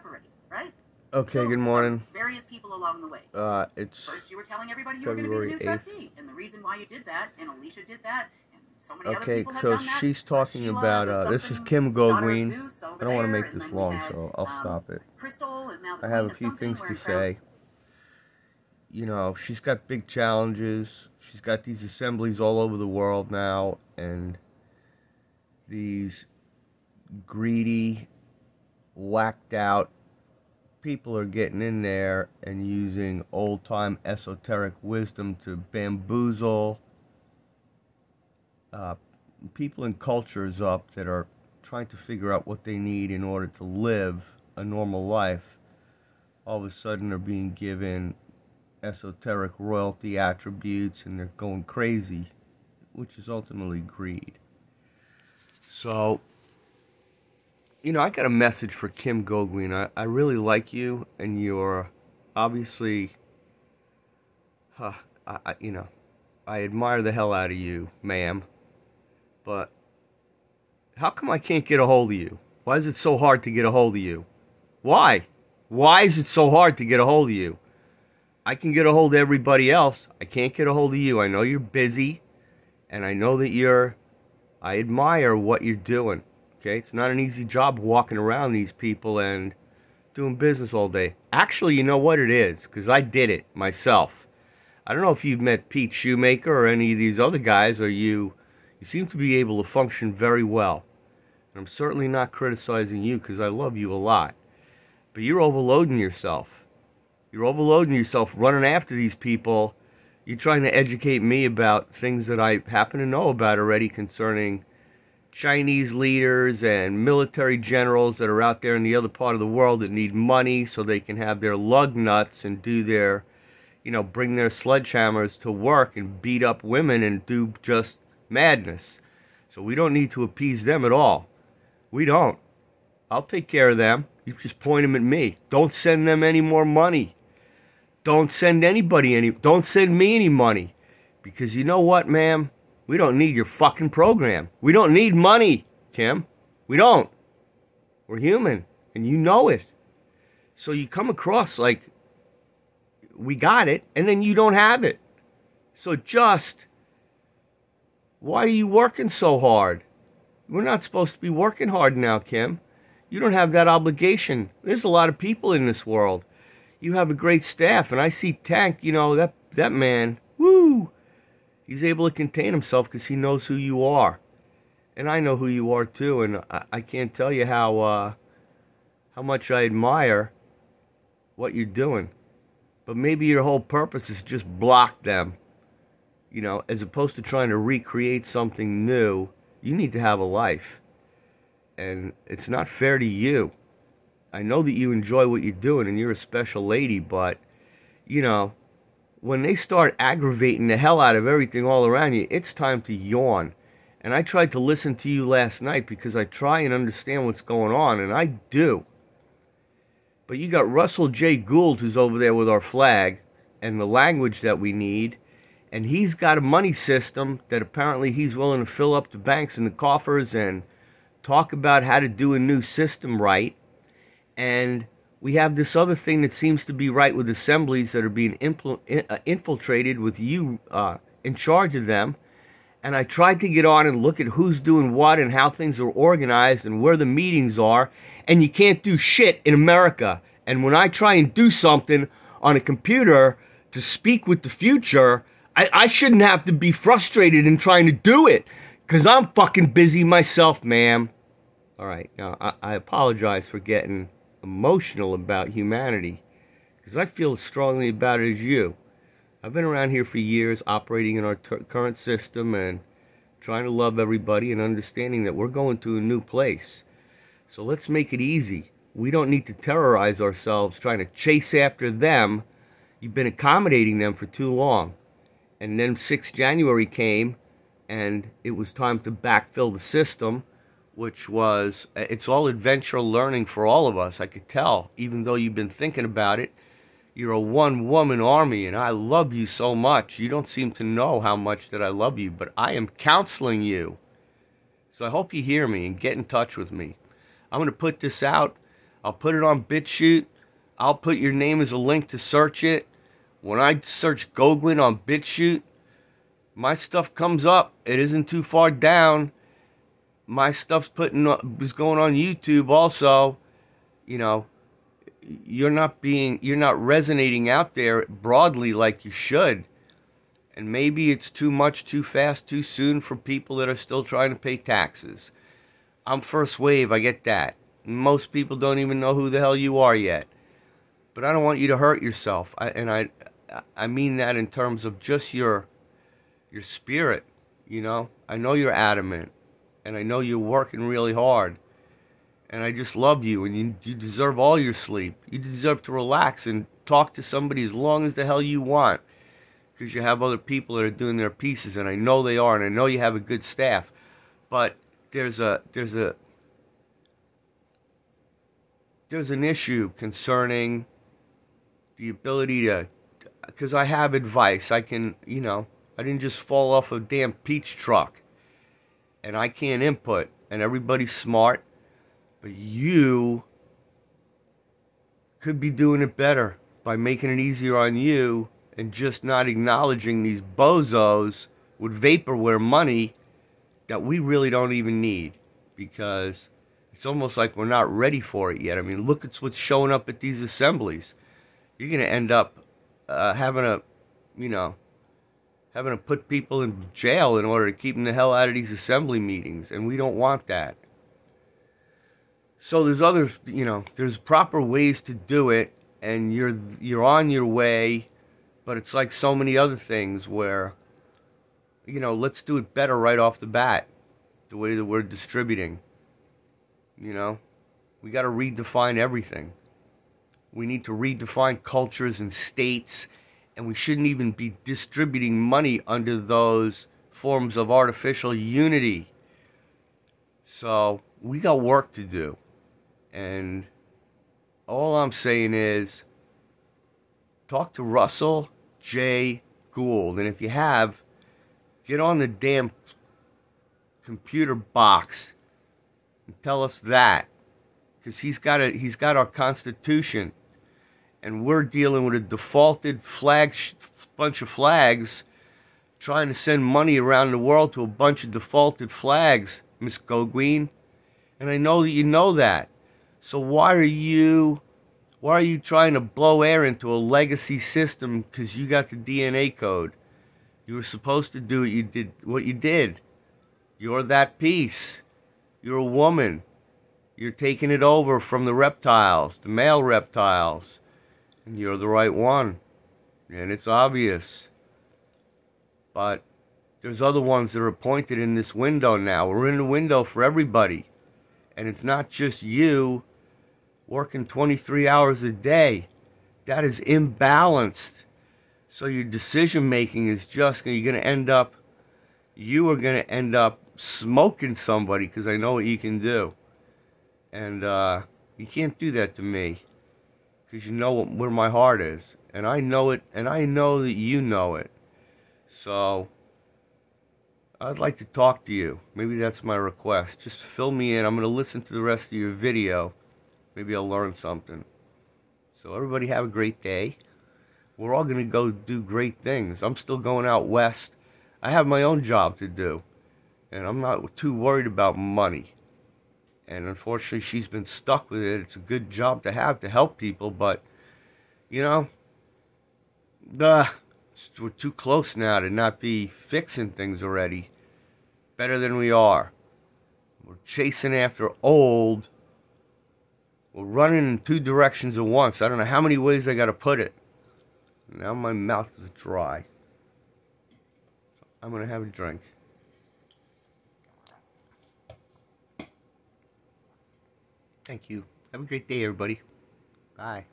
separate, right? Okay, So, good morning. Various people along the way. It's First, you were telling everybody you were going to be the new trustee, and the reason why you did that, and Alicia did that, and so many other people have done that. Okay, so she's talking about, this is Kim Goguen. I don't want to make this long, so I'll stop it. Crystal is now the I have queen a of few something, things to say. You know, she's got big challenges. She's got these assemblies all over the world now, and these greedy, whacked out people are getting in there and using old-time esoteric wisdom to bamboozle people and cultures up that are trying to figure out what they need in order to live a normal life. All of a sudden they're being given esoteric royalty attributes and they're going crazy, which is ultimately greed. So, you know, I got a message for Kim Goguen. I really like you, and you're obviously, you know, I admire the hell out of you, ma'am. But how come I can't get a hold of you? Why is it so hard to get a hold of you? Why? Why is it so hard to get a hold of you? I can get a hold of everybody else. I can't get a hold of you. I know you're busy, and I know that I admire what you're doing. Okay, it's not an easy job walking around these people and doing business all day. Actually, you know what it is, because I did it myself. I don't know if you've met Pete Shoemaker or any of these other guys, or you seem to be able to function very well. And I'm certainly not criticizing you, because I love you a lot. But you're overloading yourself. You're overloading yourself running after these people. You're trying to educate me about things that I happen to know about already concerning Chinese leaders and military generals that are out there in the other part of the world that need money so they can have their lug nuts and do their, you know, bring their sledgehammers to work and beat up women and do just madness. So we don't need to appease them at all. We don't. I'll take care of them. You just point them at me. Don't send them any more money. Don't send anybody any, don't send me any money. Because you know what, ma'am? We don't need your fucking program. We don't need money, Kim. We don't. We're human, and you know it. So you come across like we got it, and then you don't have it. So just, why are you working so hard? We're not supposed to be working hard now, Kim. You don't have that obligation. There's a lot of people in this world. You have a great staff, and I see Tank, you know, that man, woo! He's able to contain himself because he knows who you are. And I know who you are too, and I can't tell you how much I admire what you're doing. But maybe your whole purpose is just block them. You know, as opposed to trying to recreate something new, you need to have a life. And it's not fair to you. I know that you enjoy what you're doing and you're a special lady, but, you know, when they start aggravating the hell out of everything all around you, it's time to yawn. And I tried to listen to you last night because I try and understand what's going on, and I do. But you got Russell J. Gould, who's over there with our flag and the language that we need, and he's got a money system that apparently he's willing to fill up the banks and the coffers and talk about how to do a new system right. And we have this other thing that seems to be right with assemblies that are being infiltrated with you in charge of them. And I tried to get on and look at who's doing what and how things are organized and where the meetings are. And you can't do shit in America. And when I try and do something on a computer to speak with the future, I shouldn't have to be frustrated in trying to do it. Because I'm fucking busy myself, ma'am. All right, now I apologize for getting emotional about humanity, because I feel as strongly about it as you. I've been around here for years, operating in our current system and trying to love everybody and understanding that we're going to a new place. So let's make it easy. We don't need to terrorize ourselves trying to chase after them. You've been accommodating them for too long. And then 6th January came, and it was time to backfill the system, which was, it's all adventure learning for all of us, I could tell. Even though you've been thinking about it, you're a one-woman army, and I love you so much. You don't seem to know how much that I love you, but I am counseling you. So I hope you hear me and get in touch with me. I'm going to put this out. I'll put it on BitChute. I'll put your name as a link to search it. When I search Goguen on BitChute, my stuff comes up. It isn't too far down. My stuff's is going on YouTube also. You know, you're not resonating out there broadly like you should. And maybe it's too much, too fast, too soon for people that are still trying to pay taxes. I'm first wave, I get that. Most people don't even know who the hell you are yet. But I don't want you to hurt yourself. I mean that in terms of just your spirit, you know. I know you're adamant, and I know you're working really hard. And I just love you, and you deserve all your sleep. You deserve to relax and talk to somebody as long as the hell you want. Because you have other people that are doing their pieces, and I know they are, and I know you have a good staff. But there's an issue concerning the ability to, because I have advice. I can, you know, I didn't just fall off a damn peach truck, and I can't input, and everybody's smart, but you could be doing it better by making it easier on you and just not acknowledging these bozos with vaporware money that we really don't even need, because it's almost like we're not ready for it yet. I mean, look at what's showing up at these assemblies. You're going to end up having to put people in jail in order to keep them the hell out of these assembly meetings, and we don't want that. So there's other, you know, there's proper ways to do it, and you're on your way. But it's like so many other things where, you know, let's do it better right off the bat, the way that we're distributing. You know, we got to redefine everything. We need to redefine cultures and states, and we shouldn't even be distributing money under those forms of artificial unity. So we got work to do. And all I'm saying is, talk to Russell J. Gould, and if you have, get on the damn computer box and tell us that, because he's got our Constitution, and we're dealing with a defaulted bunch of flags, trying to send money around the world to a bunch of defaulted flags, Miss Goguen, and I know that you know that. So why are you trying to blow air into a legacy system because you got the DNA code? You were supposed to do what you did. You're that piece. You're a woman. You're taking it over from the reptiles, the male reptiles. And you're the right one. And it's obvious. But there's other ones that are appointed in this window now. We're in the window for everybody. And it's not just you working 23 hours a day. That is imbalanced. So your decision making is just, you are going to end up smoking somebody, because I know what you can do. And you can't do that to me, because you know where my heart is. And I know it, and I know that you know it. So I'd like to talk to you. Maybe that's my request. Just fill me in. I'm going to listen to the rest of your video. Maybe I'll learn something. So everybody have a great day. We're all going to go do great things. I'm still going out west. I have my own job to do. And I'm not too worried about money. And unfortunately, she's been stuck with it. It's a good job to have to help people. But, you know, we're too close now to not be fixing things already. Better than we are. We're chasing after old. We're running in two directions at once. I don't know how many ways I got to put it. Now my mouth is dry. I'm going to have a drink. Thank you. Have a great day, everybody. Bye.